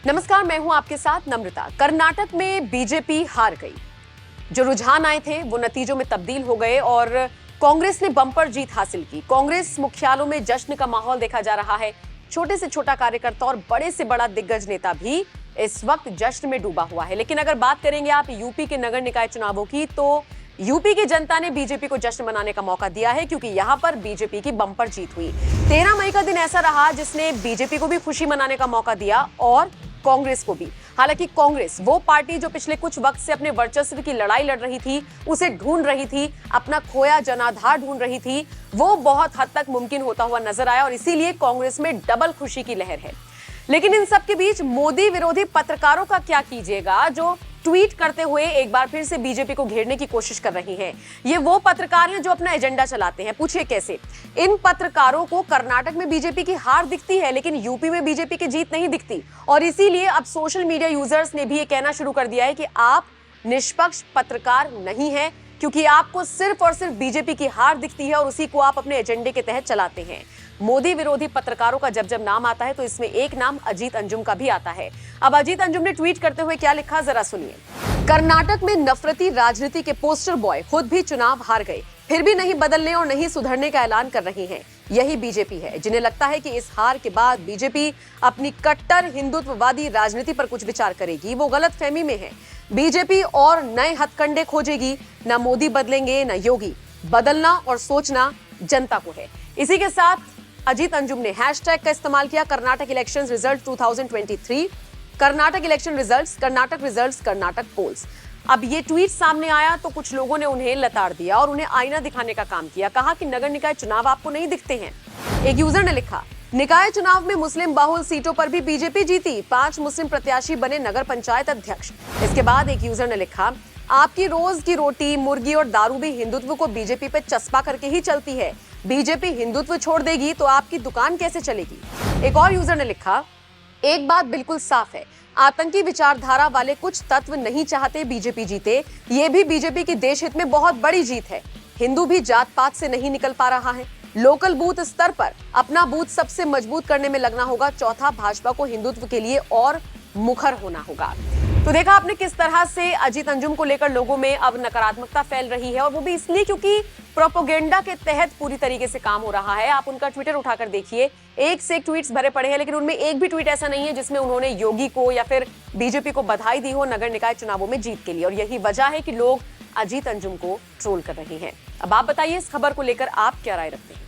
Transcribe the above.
नमस्कार, मैं हूं आपके साथ नम्रता। कर्नाटक में बीजेपी हार गई। जो रुझान आए थे वो नतीजों में तब्दील हो गए और कांग्रेस ने बम्पर जीत हासिल की। कांग्रेस मुख्यालयों में जश्न का माहौल देखा जा रहा है। छोटे से छोटा कार्यकर्ता और बड़े से बड़ा दिग्गज नेता भी इस वक्त जश्न में डूबा हुआ है। लेकिन अगर बात करेंगे आप यूपी के नगर निकाय चुनावों की, तो यूपी की जनता ने बीजेपी को जश्न मनाने का मौका दिया है, क्योंकि यहां पर बीजेपी की बम्पर जीत हुई। 13 मई का दिन ऐसा रहा जिसने बीजेपी को भी खुशी मनाने का मौका दिया और कांग्रेस को भी। हालांकि कांग्रेस वो पार्टी जो पिछले कुछ वक्त से अपने वर्चस्व की लड़ाई लड़ रही थी, उसे ढूंढ रही थी, अपना खोया जनाधार ढूंढ रही थी, वो बहुत हद तक मुमकिन होता हुआ नजर आया और इसीलिए कांग्रेस में डबल खुशी की लहर है। लेकिन इन सब के बीच मोदी विरोधी पत्रकारों का क्या कीजिएगा, जो ट्वीट करते हुए एक बार फिर से बीजेपी को घेरने की कोशिश कर रही हैं। ये वो पत्रकार हैं जो अपना एजेंडा चलाते हैं। पूछिए कैसे? इन पत्रकारों को कर्नाटक में बीजेपी की हार दिखती है, लेकिन यूपी में बीजेपी की जीत नहीं दिखती। और इसीलिए अब सोशल मीडिया यूजर्स ने भी ये कहना शुरू कर दिया है कि आप निष्पक्ष पत्रकार नहीं है, क्योंकि आपको सिर्फ और सिर्फ बीजेपी की हार दिखती है और उसी को आप अपने एजेंडे के तहत चलाते हैं। मोदी विरोधी पत्रकारों का जब जब नाम आता है तो इसमें एक नाम अजीत अंजुम का भी आता है। अब अजीत अंजुम ने ट्वीट करते हुए क्या लिखा, जरा सुनिए। कर्नाटक में नफरती राजनीति के पोस्टर बॉय खुद भी चुनाव हार गए, फिर भी नहीं बदलने और नहीं सुधरने का ऐलान कर रहे हैं। यही बीजेपी है, जिन्हें लगता है कि इस हार के बाद बीजेपी अपनी कट्टर हिंदुत्ववादी राजनीति पर कुछ विचार करेगी। वो गलतफहमी में है। बीजेपी और नए हथकंडे खोजेगी। न मोदी बदलेंगे न योगी। बदलना और सोचना जनता को है। इसी के साथ अजीत अंजुम ने हैशटैग का इस्तेमाल किया, Karnataka election result 2023, Karnataka election results, Karnataka results, Karnataka polls. अब ये ट्वीट सामने आया तो कुछ लोगों ने उन्हें लताड़ दिया और उन्हें आईना दिखाने का काम किया। कहा कि नगर निकाय चुनाव आपको नहीं दिखते हैं। एक यूजर ने लिखा, निकाय चुनाव में मुस्लिम बहुल सीटों पर भी बीजेपी जीती, 5 मुस्लिम प्रत्याशी बने नगर पंचायत अध्यक्ष। इसके बाद एक यूजर ने लिखा, आपकी रोज की रोटी, मुर्गी और दारू भी हिंदुत्व को बीजेपी पे चस्पा करके ही चलती है। बीजेपी हिंदुत्व छोड़ देगी तो आपकी दुकान कैसे चलेगी? एक और यूजर ने लिखा, एक बात बिल्कुल साफ है, आतंकी विचारधारा वाले कुछ तत्व नहीं चाहते बीजेपी जीते। ये भी बीजेपी की देश हित में बहुत बड़ी जीत है। हिंदू भी जात पात से नहीं निकल पा रहा है। लोकल बूथ स्तर पर अपना बूथ सबसे मजबूत करने में लगना होगा। चौथा, भाजपा को हिंदुत्व के लिए और मुखर होना होगा। तो देखा आपने किस तरह से अजीत अंजुम को लेकर लोगों में अब नकारात्मकता फैल रही है, और वो भी इसलिए क्योंकि प्रोपोगेंडा के तहत पूरी तरीके से काम हो रहा है। आप उनका ट्विटर उठाकर देखिए, एक से एक ट्वीट्स भरे पड़े हैं, लेकिन उनमें एक भी ट्वीट ऐसा नहीं है जिसमें उन्होंने योगी को या फिर बीजेपी को बधाई दी हो नगर निकाय चुनावों में जीत के लिए। और यही वजह है कि लोग अजीत अंजुम को ट्रोल कर रहे हैं। अब आप बताइए, इस खबर को लेकर आप क्या राय रखते हैं?